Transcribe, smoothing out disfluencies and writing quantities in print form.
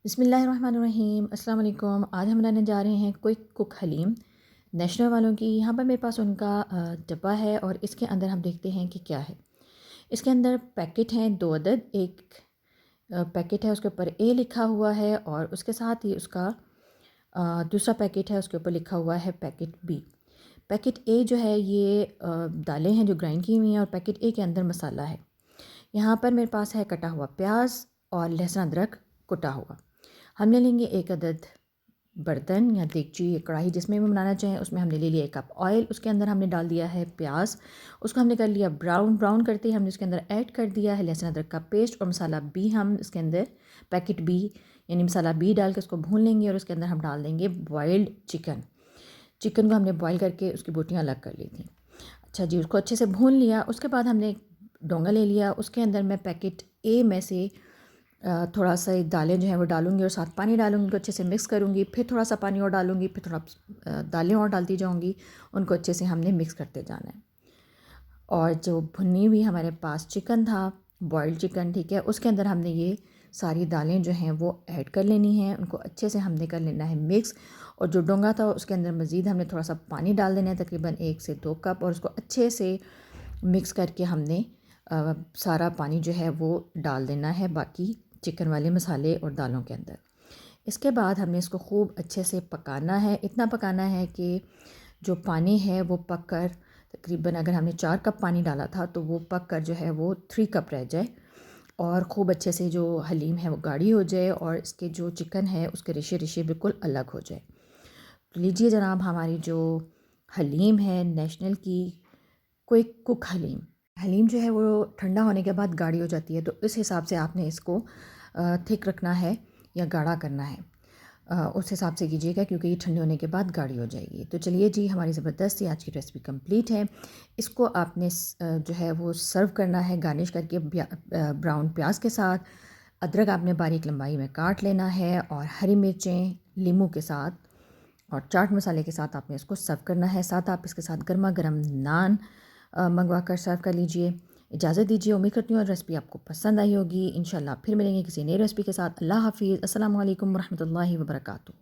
बिस्मिल्लाहिर्रहमानिर्रहीम अस्सलाम वालेकुम। आज हम बनाने जा रहे हैं क्विक कुक हलीम नेशनल वालों की। यहाँ पर मेरे पास उनका डब्बा है और इसके अंदर हम देखते हैं कि क्या है। इसके अंदर पैकेट हैं 2 अदद। एक पैकेट है उसके ऊपर ए लिखा हुआ है और उसके साथ ही उसका दूसरा पैकेट है उसके ऊपर लिखा हुआ है पैकेट बी। पैकेट ए जो है ये दालें हैं जो ग्राइंड की हुई हैं और पैकेट ए के अंदर मसाला है। यहाँ पर मेरे पास है कटा हुआ प्याज और लहसुन अदरक कुटा हुआ। हमने लेंगे एक अदद बर्तन या देगची या कढ़ाई जिसमें भी बनाना चाहें, उसमें हमने ले लिया 1 कप ऑयल। उसके अंदर हमने डाल दिया है प्याज, उसको हमने कर लिया ब्राउन। ब्राउन करते ही हमने उसके अंदर ऐड कर दिया है लहसुन अदरक का पेस्ट और मसाला बी। हम इसके अंदर पैकेट बी यानी मसाला बी डाल के उसको भून लेंगे और उसके अंदर हम डाल देंगे बॉयल्ड चिकन। चिकन को हमने बॉयल करके उसकी बोटियाँ अलग कर ली थी। अच्छा जी, उसको अच्छे से भून लिया। उसके बाद हमने एक डोंगा ले लिया, उसके अंदर मैं पैकेट ए में से थोड़ा सा दालें जो हैं वो डालूँगी और साथ पानी डालूँगी, उनको अच्छे से मिक्स करूँगी। फिर थोड़ा सा पानी और डालूँगी, फिर थोड़ा दालें और डालती जाऊँगी। उनको अच्छे से हमने मिक्स करते जाना है। और जो भुनी हुई हमारे पास चिकन था, बॉइल्ड चिकन, ठीक है, उसके अंदर हमने ये सारी दालें जो हैं वो ऐड कर लेनी हैं। उनको अच्छे से हमने कर लेना है मिक्स। और जो डोंगा था उसके अंदर मज़ीद हमने थोड़ा सा पानी डाल देना है, तकरीबन 1 से 2 कप, और उसको अच्छे से मिक्स करके हमने सारा पानी जो है वो डाल देना है बाकी चिकन वाले मसाले और दालों के अंदर। इसके बाद हमने इसको खूब अच्छे से पकाना है। इतना पकाना है कि जो पानी है वो पक कर, तकरीबन अगर हमने 4 कप पानी डाला था तो वो पक कर जो है वो 3 कप रह जाए और ख़ूब अच्छे से जो हलीम है वो गाढ़ी हो जाए और इसके जो चिकन है उसके रेशे रेशे बिल्कुल अलग हो जाए। तो लीजिए जनाब, हमारी जो हलीम है नेशनल की क्विक कुक हलीम। हलीम जो है वो ठंडा होने के बाद गाढ़ी हो जाती है, तो इस हिसाब से आपने इसको थिक रखना है या गाढ़ा करना है। उस हिसाब से कीजिएगा क्योंकि ये ठंडे होने के बाद गाढ़ी हो जाएगी। तो चलिए जी, हमारी ज़बरदस्त सी आज की रेसिपी कंप्लीट है। इसको आपने जो है वो सर्व करना है गार्निश करके ब्राउन प्याज के साथ। अदरक आपने बारीक लंबाई में काट लेना है और हरी मिर्चें लीमू के साथ और चाट मसाले के साथ आपने इसको सर्व करना है। साथ आप इसके साथ गर्मा गर्म नान मंगवा कर सर्व कर लीजिए। इजाज़त दीजिए, उम्मीद करती हूँ रेसिपी आपको पसंद आई होगी। इंशाल्लाह फिर मिलेंगे किसी नई रेसिपी के साथ। अल्लाह हाफ़िज़। अस्सलामु अलैकुम वरहमतुल्लाहि वबरकातुहू।